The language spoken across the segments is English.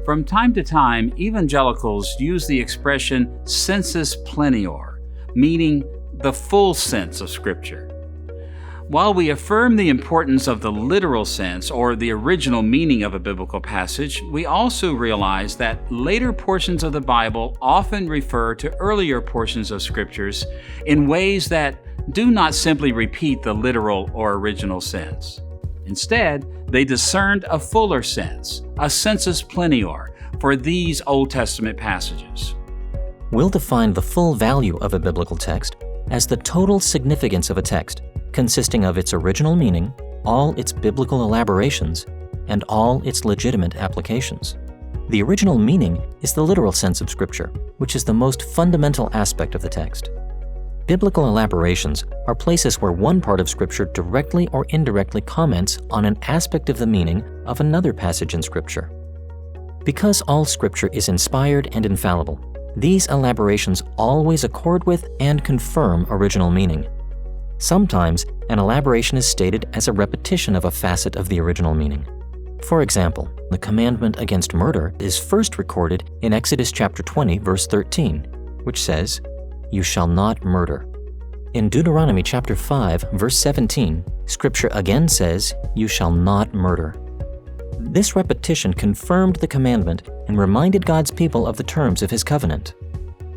From time to time, evangelicals use the expression sensus plenior, meaning the full sense of Scripture. While we affirm the importance of the literal sense or the original meaning of a biblical passage, we also realize that later portions of the Bible often refer to earlier portions of Scriptures in ways that do not simply repeat the literal or original sense. Instead, they discerned a fuller sense, a sensus plenior, for these Old Testament passages. We'll define the full value of a biblical text as the total significance of a text, consisting of its original meaning, all its biblical elaborations, and all its legitimate applications. The original meaning is the literal sense of Scripture, which is the most fundamental aspect of the text. Biblical elaborations are places where one part of Scripture directly or indirectly comments on an aspect of the meaning of another passage in Scripture. Because all Scripture is inspired and infallible, these elaborations always accord with and confirm original meaning. Sometimes, an elaboration is stated as a repetition of a facet of the original meaning. For example, the commandment against murder is first recorded in Exodus chapter 20, verse 13, which says, "You shall not murder." In Deuteronomy chapter 5, verse 17, Scripture again says, "You shall not murder." This repetition confirmed the commandment and reminded God's people of the terms of His covenant.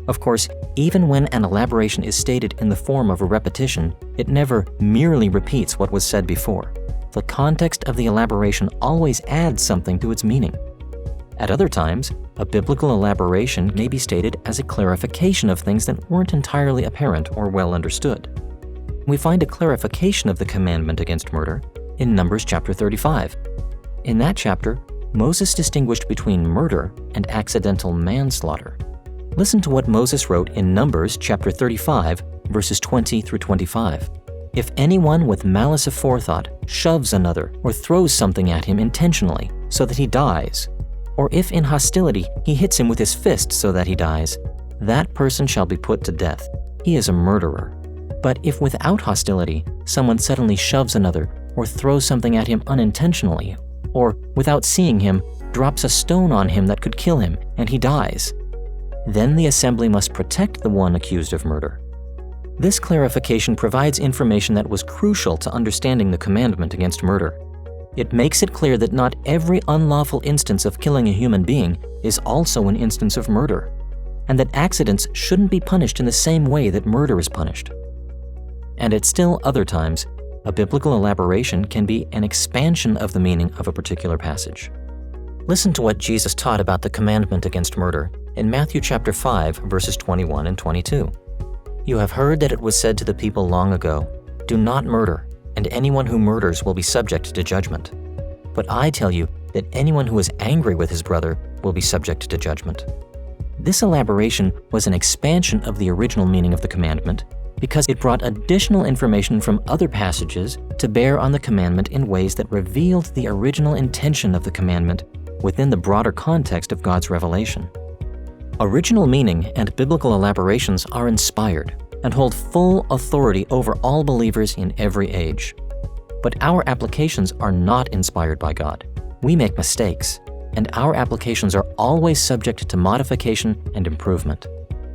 Of course, even when an elaboration is stated in the form of a repetition, it never merely repeats what was said before. The context of the elaboration always adds something to its meaning. At other times, a biblical elaboration may be stated as a clarification of things that weren't entirely apparent or well understood. We find a clarification of the commandment against murder in Numbers chapter 35. In that chapter, Moses distinguished between murder and accidental manslaughter. Listen to what Moses wrote in Numbers chapter 35, verses 20 through 25. "If anyone with malice aforethought shoves another or throws something at him intentionally so that he dies, or if in hostility he hits him with his fist so that he dies, that person shall be put to death. He is a murderer. But if without hostility someone suddenly shoves another or throws something at him unintentionally, or without seeing him drops a stone on him that could kill him and he dies, then the assembly must protect the one accused of murder." This clarification provides information that was crucial to understanding the commandment against murder. It makes it clear that not every unlawful instance of killing a human being is also an instance of murder, and that accidents shouldn't be punished in the same way that murder is punished. And at still other times, a biblical elaboration can be an expansion of the meaning of a particular passage. Listen to what Jesus taught about the commandment against murder in Matthew chapter 5, verses 21 and 22. "You have heard that it was said to the people long ago, 'Do not murder, and anyone who murders will be subject to judgment.' But I tell you that anyone who is angry with his brother will be subject to judgment." This elaboration was an expansion of the original meaning of the commandment because it brought additional information from other passages to bear on the commandment in ways that revealed the original intention of the commandment within the broader context of God's revelation. Original meaning and biblical elaborations are inspired and hold full authority over all believers in every age. But our applications are not inspired by God. We make mistakes, and our applications are always subject to modification and improvement.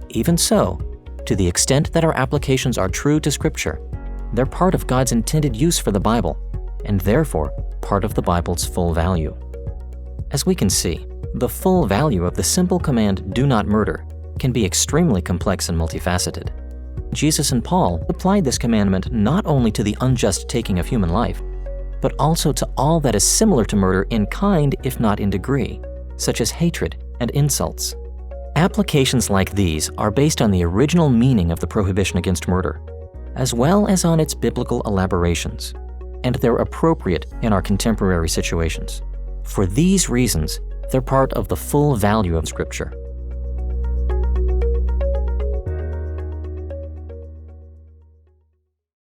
Even so, to the extent that our applications are true to Scripture, they're part of God's intended use for the Bible, and therefore part of the Bible's full value. As we can see, the full value of the simple command, "Do not murder," can be extremely complex and multifaceted. Jesus and Paul applied this commandment not only to the unjust taking of human life, but also to all that is similar to murder in kind, if not in degree, such as hatred and insults. Applications like these are based on the original meaning of the prohibition against murder, as well as on its biblical elaborations, and they're appropriate in our contemporary situations. For these reasons, they're part of the full value of Scripture.